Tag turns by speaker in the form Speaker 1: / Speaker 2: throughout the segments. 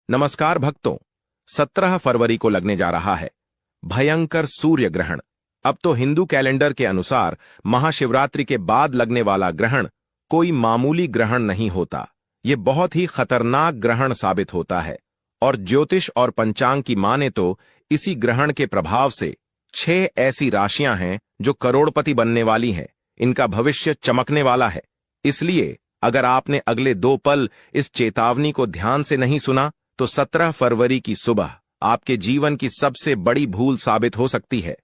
Speaker 1: नमस्कार भक्तों, 17 फरवरी को लगने जा रहा है भयंकर सूर्य ग्रहण। अब तो हिंदू कैलेंडर के अनुसार महाशिवरात्रि के बाद लगने वाला ग्रहण कोई मामूली ग्रहण नहीं होता। ये बहुत ही खतरनाक ग्रहण साबित होता है और ज्योतिष और पंचांग की माने तो इसी ग्रहण के प्रभाव से 6 ऐसी राशियां हैं जो करोड़पति बनने वाली हैं। इनका भविष्य चमकने वाला है। इसलिए अगर आपने अगले 2 पल इस चेतावनी को ध्यान से नहीं सुना तो 17 फरवरी की सुबह आपके जीवन की सबसे बड़ी भूल साबित हो सकती है।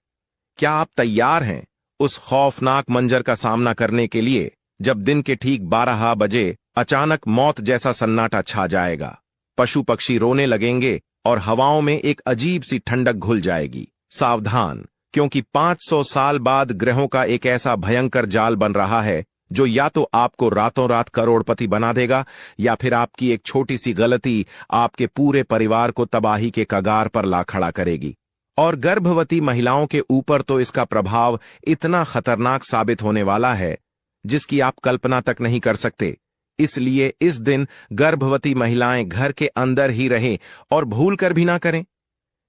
Speaker 1: क्या आप तैयार हैं उस खौफनाक मंजर का सामना करने के लिए जब दिन के ठीक 12 बजे अचानक मौत जैसा सन्नाटा छा जाएगा, पशु पक्षी रोने लगेंगे और हवाओं में एक अजीब सी ठंडक घुल जाएगी। सावधान, क्योंकि 500 साल बाद ग्रहों का एक ऐसा भयंकर जाल बन रहा है जो या तो आपको रातों रात करोड़पति बना देगा या फिर आपकी एक छोटी सी गलती आपके पूरे परिवार को तबाही के कगार पर ला खड़ा करेगी। और गर्भवती महिलाओं के ऊपर तो इसका प्रभाव इतना खतरनाक साबित होने वाला है जिसकी आप कल्पना तक नहीं कर सकते। इसलिए इस दिन गर्भवती महिलाएं घर के अंदर ही रहें और भूल कर भी ना करें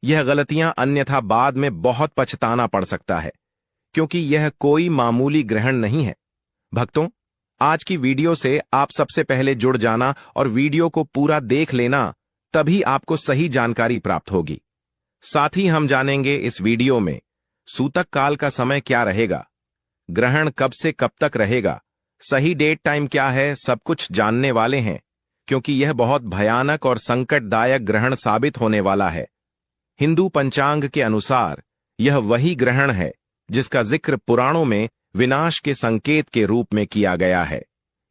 Speaker 1: यह गलतियां, अन्यथा बाद में बहुत पछताना पड़ सकता है, क्योंकि यह कोई मामूली ग्रहण नहीं है। भक्तों, आज की वीडियो से आप सबसे पहले जुड़ जाना और वीडियो को पूरा देख लेना, तभी आपको सही जानकारी प्राप्त होगी। साथ ही हम जानेंगे इस वीडियो में सूतक काल का समय क्या रहेगा, ग्रहण कब से कब तक रहेगा, सही डेट टाइम क्या है, सब कुछ जानने वाले हैं, क्योंकि यह बहुत भयानक और संकटदायक ग्रहण साबित होने वाला है। हिंदू पंचांग के अनुसार यह वही ग्रहण है जिसका जिक्र पुराणों में विनाश के संकेत के रूप में किया गया है,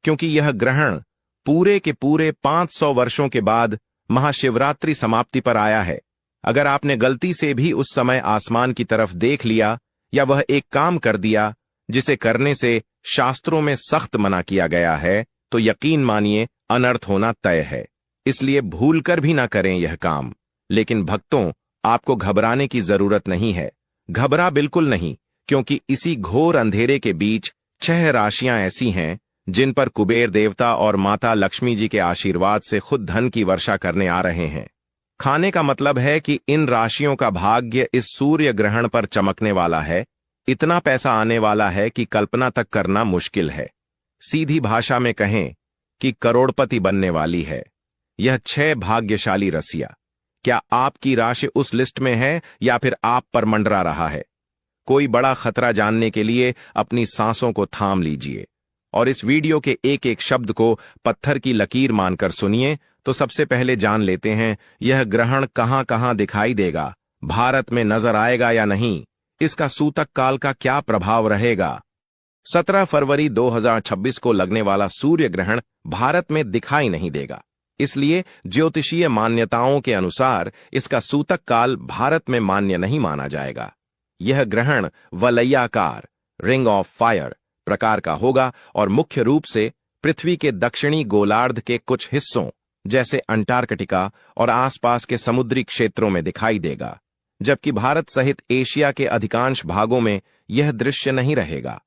Speaker 1: क्योंकि यह ग्रहण पूरे के पूरे 500 वर्षों के बाद महाशिवरात्रि समाप्ति पर आया है। अगर आपने गलती से भी उस समय आसमान की तरफ देख लिया या वह एक काम कर दिया जिसे करने से शास्त्रों में सख्त मना किया गया है, तो यकीन मानिए अनर्थ होना तय है। इसलिए भूल कर भी ना करें यह काम। लेकिन भक्तों, आपको घबराने की जरूरत नहीं है। घबरा बिल्कुल नहीं, क्योंकि इसी घोर अंधेरे के बीच 6 राशियां ऐसी हैं जिन पर कुबेर देवता और माता लक्ष्मी जी के आशीर्वाद से खुद धन की वर्षा करने आ रहे हैं। खाने का मतलब है कि इन राशियों का भाग्य इस सूर्य ग्रहण पर चमकने वाला है। इतना पैसा आने वाला है कि कल्पना तक करना मुश्किल है। सीधी भाषा में कहें कि करोड़पति बनने वाली है यह 6 भाग्यशाली राशियां। क्या आपकी राशि उस लिस्ट में है या फिर आप पर मंडरा रहा है? कोई बड़ा खतरा जानने के लिए अपनी सांसों को थाम लीजिए और इस वीडियो के एक एक शब्द को पत्थर की लकीर मानकर सुनिए। तो सबसे पहले जान लेते हैं यह ग्रहण कहां कहां दिखाई देगा, भारत में नजर आएगा या नहीं, इसका सूतक काल का क्या प्रभाव रहेगा। 17 फरवरी 2026 को लगने वाला सूर्य ग्रहण भारत में दिखाई नहीं देगा। इसलिए ज्योतिषीय मान्यताओं के अनुसार इसका सूतक काल भारत में मान्य नहीं माना जाएगा। यह ग्रहण वलयाकार, रिंग ऑफ फायर प्रकार का होगा और मुख्य रूप से पृथ्वी के दक्षिणी गोलार्ध के कुछ हिस्सों जैसे अंटार्कटिका और आसपास के समुद्री क्षेत्रों में दिखाई देगा, जबकि भारत सहित एशिया के अधिकांश भागों में यह दृश्य नहीं रहेगा।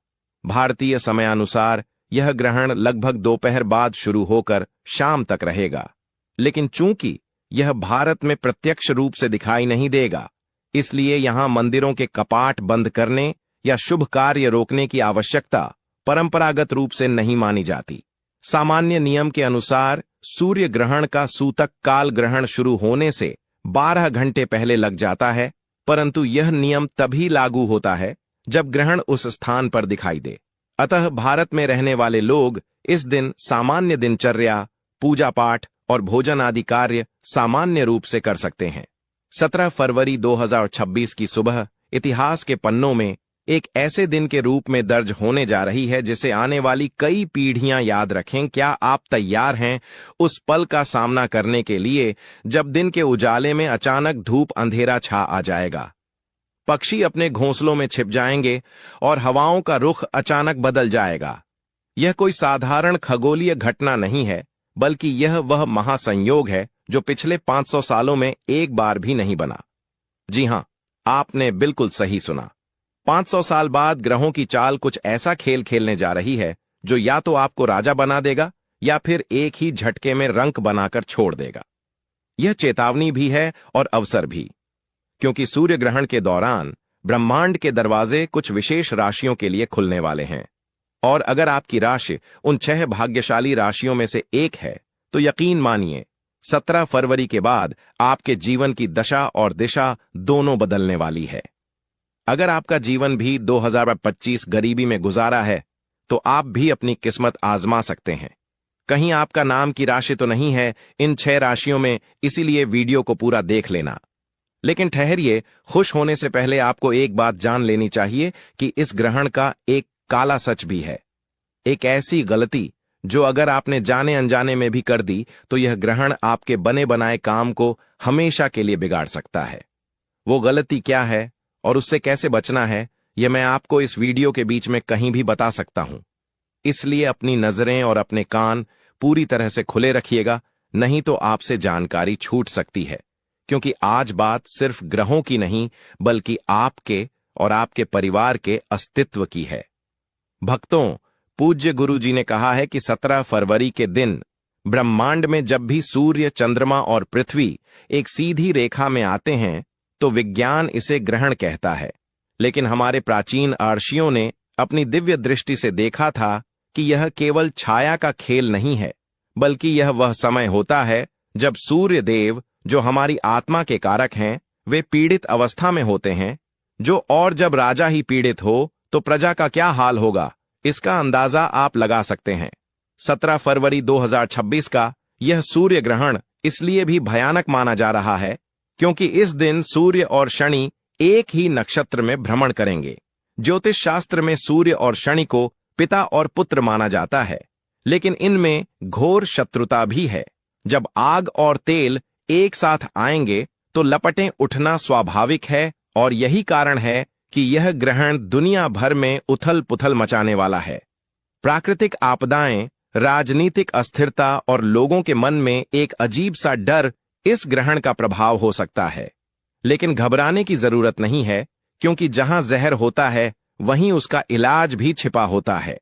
Speaker 1: भारतीय समयानुसार यह ग्रहण लगभग दोपहर बाद शुरू होकर शाम तक रहेगा, लेकिन चूंकि यह भारत में प्रत्यक्ष रूप से दिखाई नहीं देगा, इसलिए यहां मंदिरों के कपाट बंद करने या शुभ कार्य रोकने की आवश्यकता परंपरागत रूप से नहीं मानी जाती। सामान्य नियम के अनुसार सूर्य ग्रहण का सूतक काल ग्रहण शुरू होने से 12 घंटे पहले लग जाता है, परंतु यह नियम तभी लागू होता है जब ग्रहण उस स्थान पर दिखाई दे। अतः भारत में रहने वाले लोग इस दिन सामान्य दिनचर्या, पूजा पाठ और भोजन आदि कार्य सामान्य रूप से कर सकते हैं। 17 फरवरी 2026 की सुबह इतिहास के पन्नों में एक ऐसे दिन के रूप में दर्ज होने जा रही है जिसे आने वाली कई पीढ़ियां याद रखें। क्या आप तैयार हैं उस पल का सामना करने के लिए जब दिन के उजाले में अचानक धूप अंधेरा छा आ जाएगा, पक्षी अपने घोंसलों में छिप जाएंगे और हवाओं का रुख अचानक बदल जाएगा? यह कोई साधारण खगोलीय घटना नहीं है, बल्कि यह वह महासंयोग है जो पिछले 500 सालों में एक बार भी नहीं बना। जी हां, आपने बिल्कुल सही सुना। 500 साल बाद ग्रहों की चाल कुछ ऐसा खेल खेलने जा रही है जो या तो आपको राजा बना देगा या फिर एक ही झटके में रंक बनाकर छोड़ देगा। यह चेतावनी भी है और अवसर भी, क्योंकि सूर्य ग्रहण के दौरान ब्रह्मांड के दरवाजे कुछ विशेष राशियों के लिए खुलने वाले हैं। और अगर आपकी राशि उन 6 भाग्यशाली राशियों में से एक है तो यकीन मानिए 17 फरवरी के बाद आपके जीवन की दशा और दिशा दोनों बदलने वाली है। अगर आपका जीवन भी 2025 गरीबी में गुजारा है तो आप भी अपनी किस्मत आजमा सकते हैं। कहीं आपका नाम की राशि तो नहीं है इन 6 राशियों में, इसीलिए वीडियो को पूरा देख लेना। लेकिन ठहरिए, खुश होने से पहले आपको एक बात जान लेनी चाहिए कि इस ग्रहण का एक काला सच भी है। एक ऐसी गलती जो अगर आपने जाने अनजाने में भी कर दी तो यह ग्रहण आपके बने बनाए काम को हमेशा के लिए बिगाड़ सकता है। वो गलती क्या है और उससे कैसे बचना है, यह मैं आपको इस वीडियो के बीच में कहीं भी बता सकता हूं। इसलिए अपनी नजरें और अपने कान पूरी तरह से खुले रखिएगा, नहीं तो आपसे जानकारी छूट सकती है। क्योंकि आज बात सिर्फ ग्रहों की नहीं बल्कि आपके और आपके परिवार के अस्तित्व की है। भक्तों, पूज्य गुरु जी ने कहा है कि 17 फरवरी के दिन ब्रह्मांड में जब भी सूर्य, चंद्रमा और पृथ्वी एक सीधी रेखा में आते हैं तो विज्ञान इसे ग्रहण कहता है। लेकिन हमारे प्राचीन अर्षियों ने अपनी दिव्य दृष्टि से देखा था कि यह केवल छाया का खेल नहीं है, बल्कि यह वह समय होता है जब सूर्य देव, जो हमारी आत्मा के कारक हैं, वे पीड़ित अवस्था में होते हैं। और जब राजा ही पीड़ित हो तो प्रजा का क्या हाल होगा, इसका अंदाजा आप लगा सकते हैं। 17 फरवरी 2026 का यह सूर्य ग्रहण इसलिए भी भयानक माना जा रहा है क्योंकि इस दिन सूर्य और शनि एक ही नक्षत्र में भ्रमण करेंगे। ज्योतिष शास्त्र में सूर्य और शनि को पिता और पुत्र माना जाता है, लेकिन इनमें घोर शत्रुता भी है। जब आग और तेल एक साथ आएंगे तो लपटें उठना स्वाभाविक है और यही कारण है कि यह ग्रहण दुनिया भर में उथल पुथल मचाने वाला है। प्राकृतिक आपदाएं, राजनीतिक अस्थिरता और लोगों के मन में एक अजीब सा डर इस ग्रहण का प्रभाव हो सकता है। लेकिन घबराने की जरूरत नहीं है, क्योंकि जहां जहर होता है वहीं उसका इलाज भी छिपा होता है।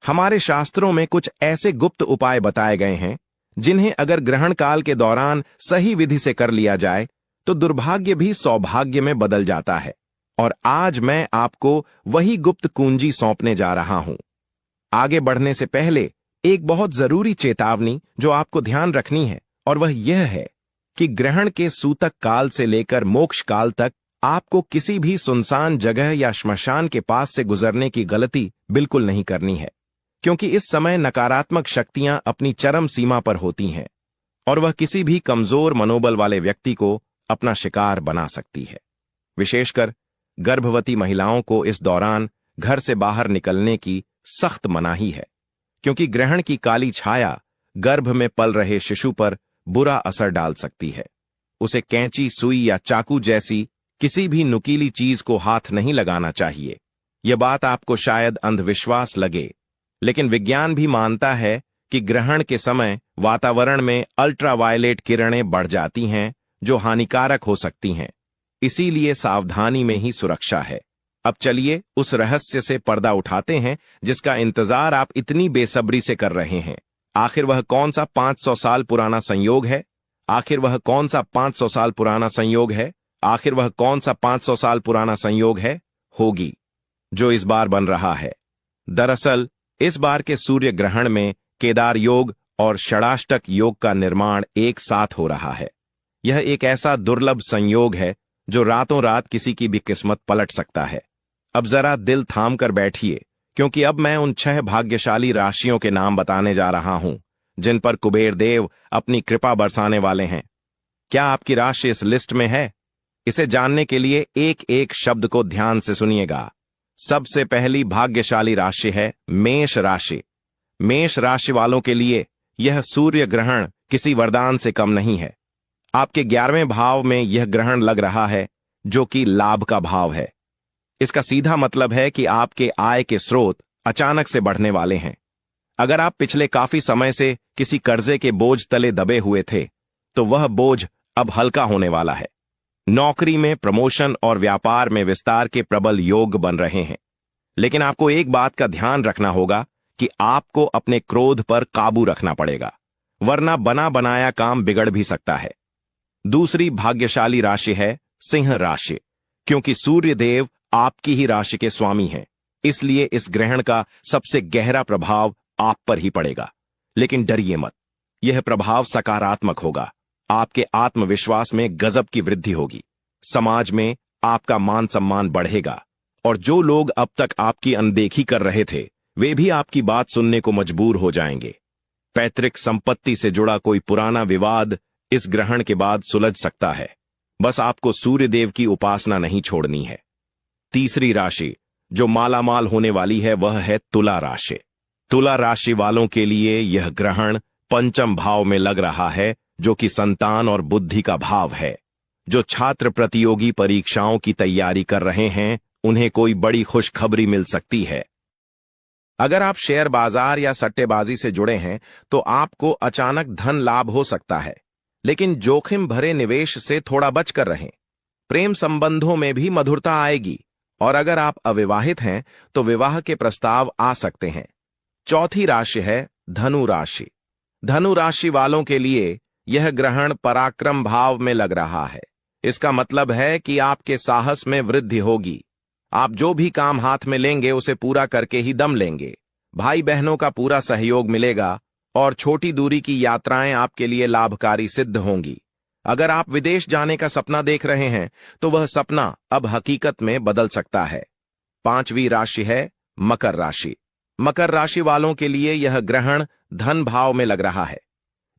Speaker 1: हमारे शास्त्रों में कुछ ऐसे गुप्त उपाय बताए गए हैं जिन्हें अगर ग्रहण काल के दौरान सही विधि से कर लिया जाए तो दुर्भाग्य भी सौभाग्य में बदल जाता है। और आज मैं आपको वही गुप्त कुंजी सौंपने जा रहा हूं। आगे बढ़ने से पहले एक बहुत जरूरी चेतावनी जो आपको ध्यान रखनी है, और वह यह है कि ग्रहण के सूतक काल से लेकर मोक्ष काल तक आपको किसी भी सुनसान जगह या श्मशान के पास से गुजरने की गलती बिल्कुल नहीं करनी है, क्योंकि इस समय नकारात्मक शक्तियां अपनी चरम सीमा पर होती हैं और वह किसी भी कमजोर मनोबल वाले व्यक्ति को अपना शिकार बना सकती है। विशेषकर गर्भवती महिलाओं को इस दौरान घर से बाहर निकलने की सख्त मनाही है, क्योंकि ग्रहण की काली छाया गर्भ में पल रहे शिशु पर बुरा असर डाल सकती है। उसे कैंची, सुई या चाकू जैसी किसी भी नुकीली चीज को हाथ नहीं लगाना चाहिए। यह बात आपको शायद अंधविश्वास लगे, लेकिन विज्ञान भी मानता है कि ग्रहण के समय वातावरण में अल्ट्रावायलेट किरणें बढ़ जाती हैं जो हानिकारक हो सकती हैं। इसीलिए सावधानी में ही सुरक्षा है। अब चलिए उस रहस्य से पर्दा उठाते हैं जिसका इंतजार आप इतनी बेसब्री से कर रहे हैं। आखिर वह कौन सा 500 साल पुराना संयोग है? आखिर वह कौन सा 500 साल पुराना संयोग है? आखिर वह कौन सा 500 साल पुराना संयोग है होगी जो इस बार बन रहा है? दरअसल इस बार के सूर्य ग्रहण में केदार योग और षडाष्टक योग का निर्माण एक साथ हो रहा है। यह एक ऐसा दुर्लभ संयोग है जो रातों रात किसी की भी किस्मत पलट सकता है। अब जरा दिल थाम कर बैठिए, क्योंकि अब मैं उन 6 भाग्यशाली राशियों के नाम बताने जा रहा हूं जिन पर कुबेर देव अपनी कृपा बरसाने वाले हैं। क्या आपकी राशि इस लिस्ट में है? इसे जानने के लिए एक एक शब्द को ध्यान से सुनिएगा। सबसे पहली भाग्यशाली राशि है मेष राशि। मेष राशि वालों के लिए यह सूर्य ग्रहण किसी वरदान से कम नहीं है। आपके 11वें भाव में यह ग्रहण लग रहा है, जो कि लाभ का भाव है। इसका सीधा मतलब है कि आपके आय के स्रोत अचानक से बढ़ने वाले हैं। अगर आप पिछले काफी समय से किसी कर्जे के बोझ तले दबे हुए थे तो वह बोझ अब हल्का होने वाला है। नौकरी में प्रमोशन और व्यापार में विस्तार के प्रबल योग बन रहे हैं। लेकिन आपको एक बात का ध्यान रखना होगा कि आपको अपने क्रोध पर काबू रखना पड़ेगा, वरना बना बनाया काम बिगड़ भी सकता है। दूसरी भाग्यशाली राशि है सिंह राशि। क्योंकि सूर्य देव आपकी ही राशि के स्वामी हैं, इसलिए इस ग्रहण का सबसे गहरा प्रभाव आप पर ही पड़ेगा। लेकिन डरिए मत, यह प्रभाव सकारात्मक होगा। आपके आत्मविश्वास में गजब की वृद्धि होगी, समाज में आपका मान सम्मान बढ़ेगा, और जो लोग अब तक आपकी अनदेखी कर रहे थे वे भी आपकी बात सुनने को मजबूर हो जाएंगे। पैतृक संपत्ति से जुड़ा कोई पुराना विवाद इस ग्रहण के बाद सुलझ सकता है। बस आपको सूर्यदेव की उपासना नहीं छोड़नी है। तीसरी राशि जो मालामाल होने वाली है वह है तुला राशि। तुला राशि वालों के लिए यह ग्रहण पंचम भाव में लग रहा है, जो कि संतान और बुद्धि का भाव है। जो छात्र प्रतियोगी परीक्षाओं की तैयारी कर रहे हैं उन्हें कोई बड़ी खुशखबरी मिल सकती है। अगर आप शेयर बाजार या सट्टेबाजी से जुड़े हैं तो आपको अचानक धन लाभ हो सकता है, लेकिन जोखिम भरे निवेश से थोड़ा बचकर रहें। प्रेम संबंधों में भी मधुरता आएगी, और अगर आप अविवाहित हैं तो विवाह के प्रस्ताव आ सकते हैं। चौथी राशि है धनु राशि। धनु राशि वालों के लिए यह ग्रहण पराक्रम भाव में लग रहा है। इसका मतलब है कि आपके साहस में वृद्धि होगी। आप जो भी काम हाथ में लेंगे उसे पूरा करके ही दम लेंगे। भाई बहनों का पूरा सहयोग मिलेगा और छोटी दूरी की यात्राएं आपके लिए लाभकारी सिद्ध होंगी। अगर आप विदेश जाने का सपना देख रहे हैं तो वह सपना अब हकीकत में बदल सकता है। पांचवी राशि है मकर राशि। मकर राशि वालों के लिए यह ग्रहण धन भाव में लग रहा है।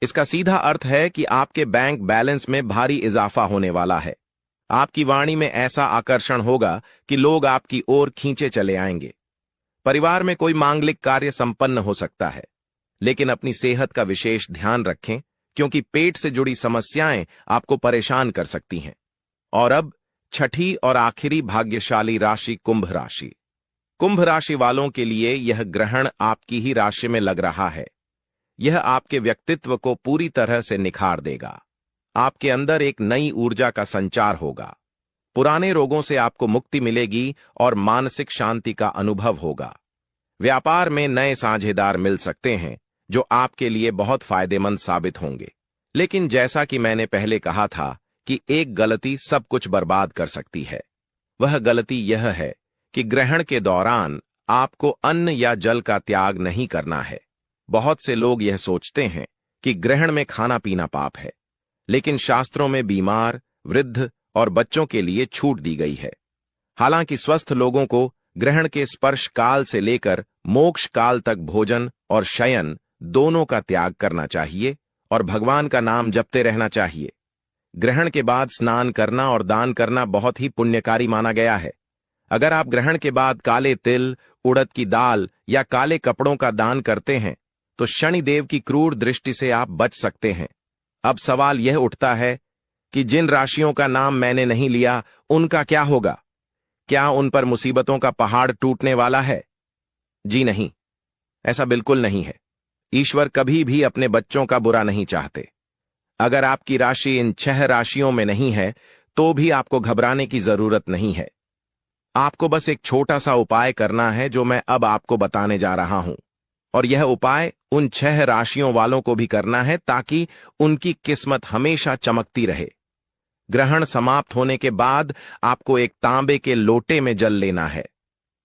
Speaker 1: इसका सीधा अर्थ है कि आपके बैंक बैलेंस में भारी इजाफा होने वाला है। आपकी वाणी में ऐसा आकर्षण होगा कि लोग आपकी ओर खींचे चले आएंगे। परिवार में कोई मांगलिक कार्य संपन्न हो सकता है, लेकिन अपनी सेहत का विशेष ध्यान रखें, क्योंकि पेट से जुड़ी समस्याएं आपको परेशान कर सकती हैं। और अब छठी और आखिरी भाग्यशाली राशि कुंभ राशि। कुंभ राशि वालों के लिए यह ग्रहण आपकी ही राशि में लग रहा है। यह आपके व्यक्तित्व को पूरी तरह से निखार देगा। आपके अंदर एक नई ऊर्जा का संचार होगा। पुराने रोगों से आपको मुक्ति मिलेगी और मानसिक शांति का अनुभव होगा। व्यापार में नए साझेदार मिल सकते हैं जो आपके लिए बहुत फायदेमंद साबित होंगे। लेकिन जैसा कि मैंने पहले कहा था कि एक गलती सब कुछ बर्बाद कर सकती है। वह गलती यह है कि ग्रहण के दौरान आपको अन्न या जल का त्याग नहीं करना है। बहुत से लोग यह सोचते हैं कि ग्रहण में खाना पीना पाप है, लेकिन शास्त्रों में बीमार, वृद्ध और बच्चों के लिए छूट दी गई है। हालांकि स्वस्थ लोगों को ग्रहण के स्पर्श काल से लेकर मोक्ष काल तक भोजन और शयन दोनों का त्याग करना चाहिए और भगवान का नाम जपते रहना चाहिए। ग्रहण के बाद स्नान करना और दान करना बहुत ही पुण्यकारी माना गया है। अगर आप ग्रहण के बाद काले तिल, उड़द की दाल या काले कपड़ों का दान करते हैं तो शनिदेव की क्रूर दृष्टि से आप बच सकते हैं। अब सवाल यह उठता है कि जिन राशियों का नाम मैंने नहीं लिया उनका क्या होगा? क्या उन पर मुसीबतों का पहाड़ टूटने वाला है? जी नहीं, ऐसा बिल्कुल नहीं है। ईश्वर कभी भी अपने बच्चों का बुरा नहीं चाहते। अगर आपकी राशि इन 6 राशियों में नहीं है तो भी आपको घबराने की जरूरत नहीं है। आपको बस एक छोटा सा उपाय करना है जो मैं अब आपको बताने जा रहा हूं, और यह उपाय उन 6 राशियों वालों को भी करना है ताकि उनकी किस्मत हमेशा चमकती रहे। ग्रहण समाप्त होने के बाद आपको एक तांबे के लोटे में जल लेना है।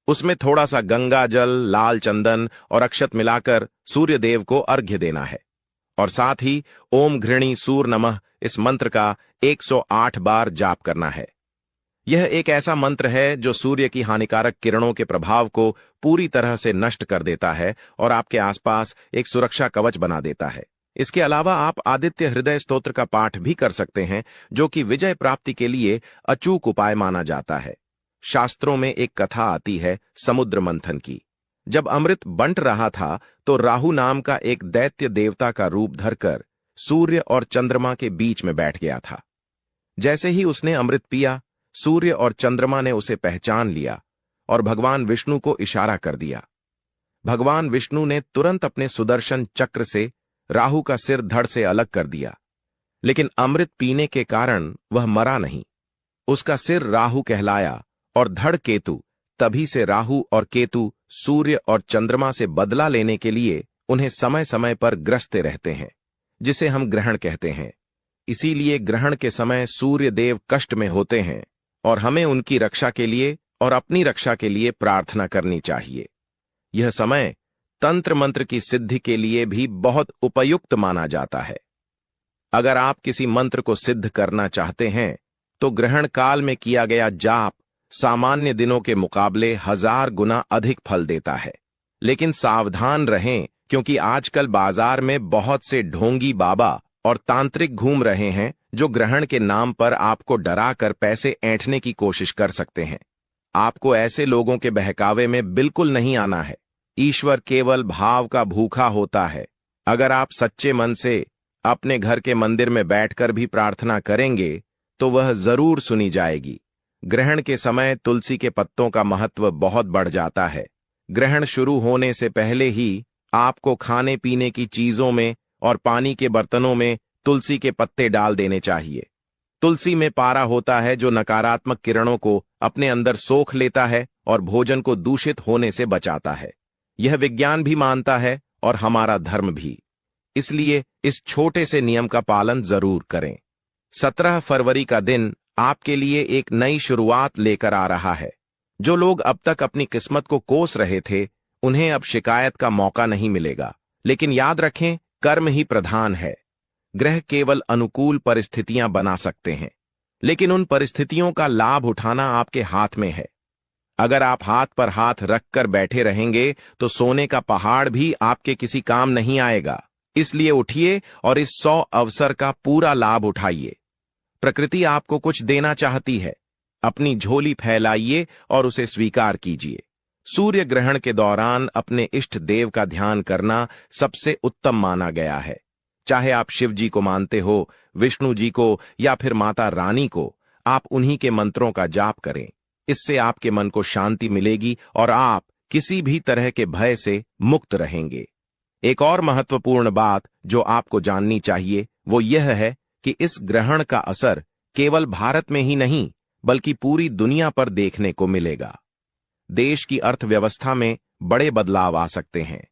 Speaker 1: उसमें थोड़ा सा गंगा जल, लाल चंदन और अक्षत मिलाकर सूर्यदेव को अर्घ्य देना है, और साथ ही ओम घृणी सूर नमः इस मंत्र का 108 बार जाप करना है। यह एक ऐसा मंत्र है जो सूर्य की हानिकारक किरणों के प्रभाव को पूरी तरह से नष्ट कर देता है और आपके आसपास एक सुरक्षा कवच बना देता है। इसके अलावा आप आदित्य हृदय स्तोत्र का पाठ भी कर सकते हैं, जो कि विजय प्राप्ति के लिए अचूक उपाय माना जाता है। शास्त्रों में एक कथा आती है समुद्र मंथन की। जब अमृत बंट रहा था तो राहु नाम का एक दैत्य देवता का रूप धरकर सूर्य और चंद्रमा के बीच में बैठ गया था। जैसे ही उसने अमृत पिया, सूर्य और चंद्रमा ने उसे पहचान लिया और भगवान विष्णु को इशारा कर दिया। भगवान विष्णु ने तुरंत अपने सुदर्शन चक्र से राहु का सिर धड़ से अलग कर दिया, लेकिन अमृत पीने के कारण वह मरा नहीं। उसका सिर राहु कहलाया और धड़ केतु। तभी से राहु और केतु सूर्य और चंद्रमा से बदला लेने के लिए उन्हें समय समय पर ग्रसते रहते हैं, जिसे हम ग्रहण कहते हैं। इसीलिए ग्रहण के समय सूर्य देव कष्ट में होते हैं और हमें उनकी रक्षा के लिए और अपनी रक्षा के लिए प्रार्थना करनी चाहिए। यह समय तंत्र मंत्र की सिद्धि के लिए भी बहुत उपयुक्त माना जाता है। अगर आप किसी मंत्र को सिद्ध करना चाहते हैं तो ग्रहण काल में किया गया जाप सामान्य दिनों के मुकाबले 1000 गुना अधिक फल देता है। लेकिन सावधान रहें, क्योंकि आजकल बाजार में बहुत से ढोंगी बाबा और तांत्रिक घूम रहे हैं जो ग्रहण के नाम पर आपको डरा कर पैसे ऐंठने की कोशिश कर सकते हैं। आपको ऐसे लोगों के बहकावे में बिल्कुल नहीं आना है। ईश्वर केवल भाव का भूखा होता है। अगर आप सच्चे मन से अपने घर के मंदिर में बैठकर भी प्रार्थना करेंगे तो वह जरूर सुनी जाएगी। ग्रहण के समय तुलसी के पत्तों का महत्व बहुत बढ़ जाता है। ग्रहण शुरू होने से पहले ही आपको खाने पीने की चीजों में और पानी के बर्तनों में तुलसी के पत्ते डाल देने चाहिए। तुलसी में पारा होता है जो नकारात्मक किरणों को अपने अंदर सोख लेता है और भोजन को दूषित होने से बचाता है। यह विज्ञान भी मानता है और हमारा धर्म भी। इसलिए इस छोटे से नियम का पालन जरूर करें। 17 फरवरी का दिन आपके लिए एक नई शुरुआत लेकर आ रहा है। जो लोग अब तक अपनी किस्मत को कोस रहे थे, उन्हें अब शिकायत का मौका नहीं मिलेगा। लेकिन याद रखें, कर्म ही प्रधान है। ग्रह केवल अनुकूल परिस्थितियां बना सकते हैं, लेकिन उन परिस्थितियों का लाभ उठाना आपके हाथ में है। अगर आप हाथ पर हाथ रखकर बैठे रहेंगे तो सोने का पहाड़ भी आपके किसी काम नहीं आएगा। इसलिए उठिए और इस 100 अवसर का पूरा लाभ उठाइए। प्रकृति आपको कुछ देना चाहती है। अपनी झोली फैलाइए और उसे स्वीकार कीजिए। सूर्य ग्रहण के दौरान अपने इष्ट देव का ध्यान करना सबसे उत्तम माना गया है। चाहे आप शिव जी को मानते हो, विष्णु जी को या फिर माता रानी को, आप उन्हीं के मंत्रों का जाप करें। इससे आपके मन को शांति मिलेगी और आप किसी भी तरह के भय से मुक्त रहेंगे। एक और महत्वपूर्ण बात जो आपको जाननी चाहिए वो यह है कि इस ग्रहण का असर केवल भारत में ही नहीं बल्कि पूरी दुनिया पर देखने को मिलेगा। देश की अर्थव्यवस्था में बड़े बदलाव आ सकते हैं।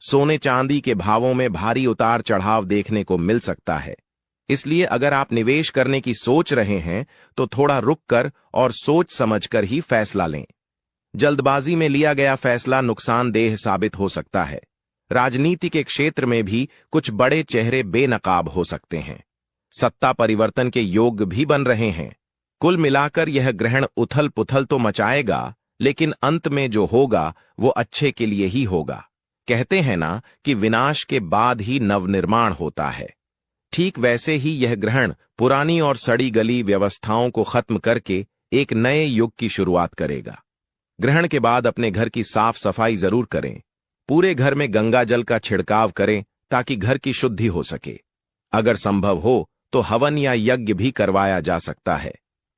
Speaker 1: सोने चांदी के भावों में भारी उतार चढ़ाव देखने को मिल सकता है। इसलिए अगर आप निवेश करने की सोच रहे हैं तो थोड़ा रुककर और सोच समझकर ही फैसला लें। जल्दबाजी में लिया गया फैसला नुकसानदेह साबित हो सकता है। राजनीति के क्षेत्र में भी कुछ बड़े चेहरे बेनकाब हो सकते हैं। सत्ता परिवर्तन के योग भी बन रहे हैं। कुल मिलाकर यह ग्रहण उथल पुथल तो मचाएगा, लेकिन अंत में जो होगा वो अच्छे के लिए ही होगा। कहते हैं ना कि विनाश के बाद ही नवनिर्माण होता है। ठीक वैसे ही यह ग्रहण पुरानी और सड़ी गली व्यवस्थाओं को खत्म करके एक नए युग की शुरुआत करेगा। ग्रहण के बाद अपने घर की साफ सफाई जरूर करें। पूरे घर में गंगा जल का छिड़काव करें ताकि घर की शुद्धि हो सके। अगर संभव हो तो हवन या यज्ञ भी करवाया जा सकता है।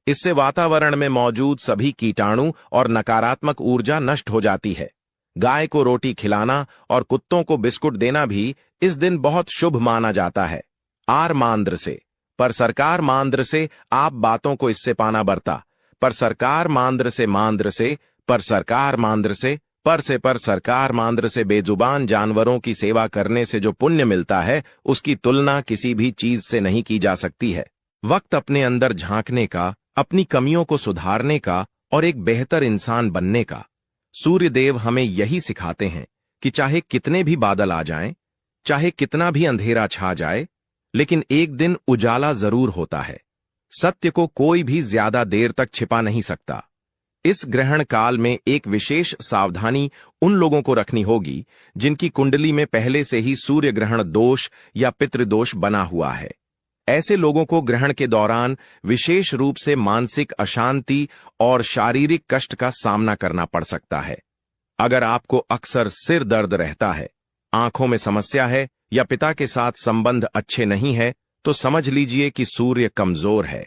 Speaker 1: इससे वातावरण में मौजूद सभी कीटाणु और नकारात्मक ऊर्जा नष्ट हो जाती है। गाय को रोटी खिलाना और कुत्तों को बिस्कुट देना भी इस दिन बहुत शुभ माना जाता है। आर मांद्र से पर सरकार मांद्र से आप बातों को इससे पाना बरता। पर सरकार मांद्र से मांद्र से पर सरकार मांद्र से पर सरकार मांद्र से बेजुबान जानवरों की सेवा करने से जो पुण्य मिलता है उसकी तुलना किसी भी चीज से नहीं की जा सकती है। वक्त अपने अंदर झांकने का, अपनी कमियों को सुधारने का और एक बेहतर इंसान बनने का। सूर्यदेव हमें यही सिखाते हैं कि चाहे कितने भी बादल आ जाएं, चाहे कितना भी अंधेरा छा जाए, लेकिन एक दिन उजाला जरूर होता है। सत्य को कोई भी ज्यादा देर तक छिपा नहीं सकता। इस ग्रहण काल में एक विशेष सावधानी उन लोगों को रखनी होगी जिनकी कुंडली में पहले से ही सूर्य ग्रहण दोष या पितृदोष बना हुआ है। ऐसे लोगों को ग्रहण के दौरान विशेष रूप से मानसिक अशांति और शारीरिक कष्ट का सामना करना पड़ सकता है। अगर आपको अक्सर सिर दर्द रहता है, आंखों में समस्या है या पिता के साथ संबंध अच्छे नहीं है, तो समझ लीजिए कि सूर्य कमजोर है।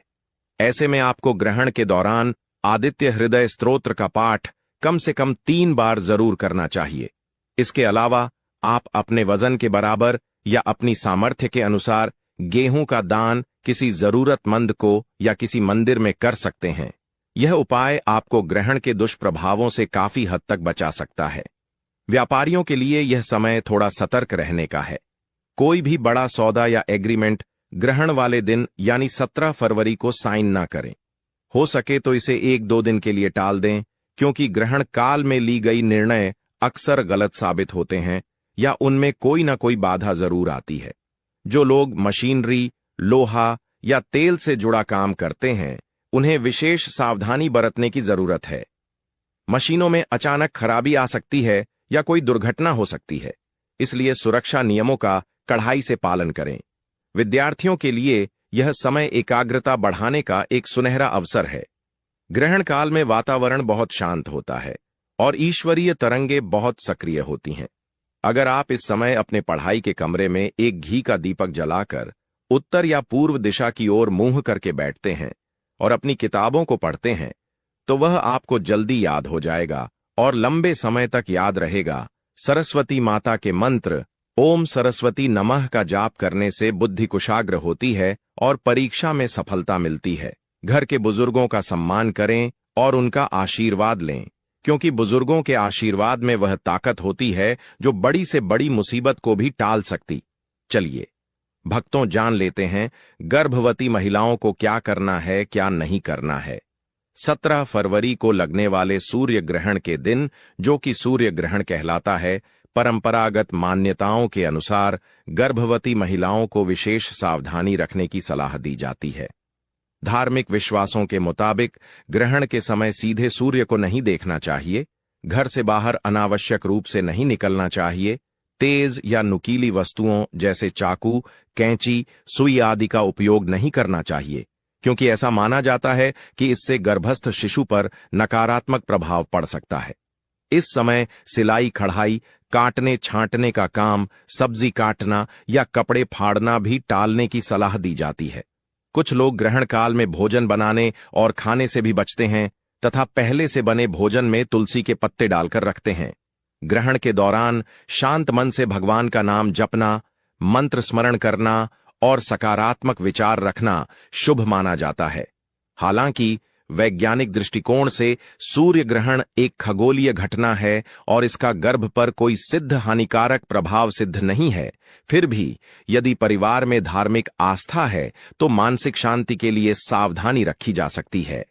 Speaker 1: ऐसे में आपको ग्रहण के दौरान आदित्य हृदय स्तोत्र का पाठ कम से कम 3 बार जरूर करना चाहिए। इसके अलावा आप अपने वजन के बराबर या अपनी सामर्थ्य के अनुसार गेहूं का दान किसी जरूरतमंद को या किसी मंदिर में कर सकते हैं। यह उपाय आपको ग्रहण के दुष्प्रभावों से काफी हद तक बचा सकता है। व्यापारियों के लिए यह समय थोड़ा सतर्क रहने का है। कोई भी बड़ा सौदा या एग्रीमेंट ग्रहण वाले दिन यानी 17 फरवरी को साइन ना करें। हो सके तो इसे 1-2 दिन के लिए टाल दें, क्योंकि ग्रहण काल में ली गई निर्णय अक्सर गलत साबित होते हैं या उनमें कोई ना कोई बाधा जरूर आती है। जो लोग मशीनरी, लोहा या तेल से जुड़ा काम करते हैं, उन्हें विशेष सावधानी बरतने की जरूरत है। मशीनों में अचानक खराबी आ सकती है या कोई दुर्घटना हो सकती है, इसलिए सुरक्षा नियमों का कड़ाई से पालन करें। विद्यार्थियों के लिए यह समय एकाग्रता बढ़ाने का एक सुनहरा अवसर है। ग्रहण काल में वातावरण बहुत शांत होता है और ईश्वरीय तरंगें बहुत सक्रिय होती हैं। अगर आप इस समय अपने पढ़ाई के कमरे में एक घी का दीपक जलाकर उत्तर या पूर्व दिशा की ओर मुंह करके बैठते हैं और अपनी किताबों को पढ़ते हैं, तो वह आपको जल्दी याद हो जाएगा और लंबे समय तक याद रहेगा। सरस्वती माता के मंत्र ओम सरस्वती नमः का जाप करने से बुद्धि कुशाग्र होती है और परीक्षा में सफलता मिलती है। घर के बुजुर्गों का सम्मान करें और उनका आशीर्वाद लें, क्योंकि बुजुर्गों के आशीर्वाद में वह ताकत होती है जो बड़ी से बड़ी मुसीबत को भी टाल सकती। चलिए भक्तों, जान लेते हैं गर्भवती महिलाओं को क्या करना है, क्या नहीं करना है। 17 फरवरी को लगने वाले सूर्य ग्रहण के दिन, जो कि सूर्य ग्रहण कहलाता है, परंपरागत मान्यताओं के अनुसार गर्भवती महिलाओं को विशेष सावधानी रखने की सलाह दी जाती है। धार्मिक विश्वासों के मुताबिक ग्रहण के समय सीधे सूर्य को नहीं देखना चाहिए, घर से बाहर अनावश्यक रूप से नहीं निकलना चाहिए, तेज या नुकीली वस्तुओं जैसे चाकू, कैंची, सुई आदि का उपयोग नहीं करना चाहिए, क्योंकि ऐसा माना जाता है कि इससे गर्भस्थ शिशु पर नकारात्मक प्रभाव पड़ सकता है। इस समय सिलाई, कढ़ाई, काटने छांटने का काम, सब्जी काटना या कपड़े फाड़ना भी टालने की सलाह दी जाती है। कुछ लोग ग्रहण काल में भोजन बनाने और खाने से भी बचते हैं तथा पहले से बने भोजन में तुलसी के पत्ते डालकर रखते हैं। ग्रहण के दौरान शांत मन से भगवान का नाम जपना, मंत्र स्मरण करना और सकारात्मक विचार रखना शुभ माना जाता है। हालांकि वैज्ञानिक दृष्टिकोण से सूर्य ग्रहण एक खगोलीय घटना है और इसका गर्भ पर कोई सिद्ध हानिकारक प्रभाव सिद्ध नहीं है। फिर भी यदि परिवार में धार्मिक आस्था है तो मानसिक शांति के लिए सावधानी रखी जा सकती है।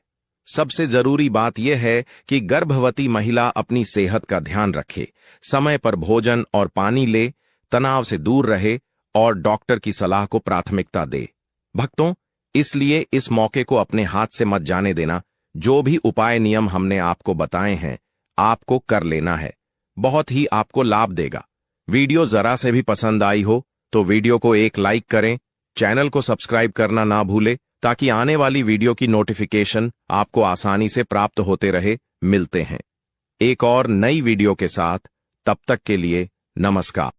Speaker 1: सबसे जरूरी बात यह है कि गर्भवती महिला अपनी सेहत का ध्यान रखे, समय पर भोजन और पानी ले, तनाव से दूर रहे और डॉक्टर की सलाह को प्राथमिकता दे। भक्तों, इसलिए इस मौके को अपने हाथ से मत जाने देना। जो भी उपाय नियम हमने आपको बताए हैं, आपको कर लेना है, बहुत ही आपको लाभ देगा। वीडियो जरा से भी पसंद आई हो तो वीडियो को एक लाइक करें, चैनल को सब्सक्राइब करना ना भूलें, ताकि आने वाली वीडियो की नोटिफिकेशन आपको आसानी से प्राप्त होते रहे। मिलते हैं एक और नई वीडियो के साथ, तब तक के लिए नमस्कार।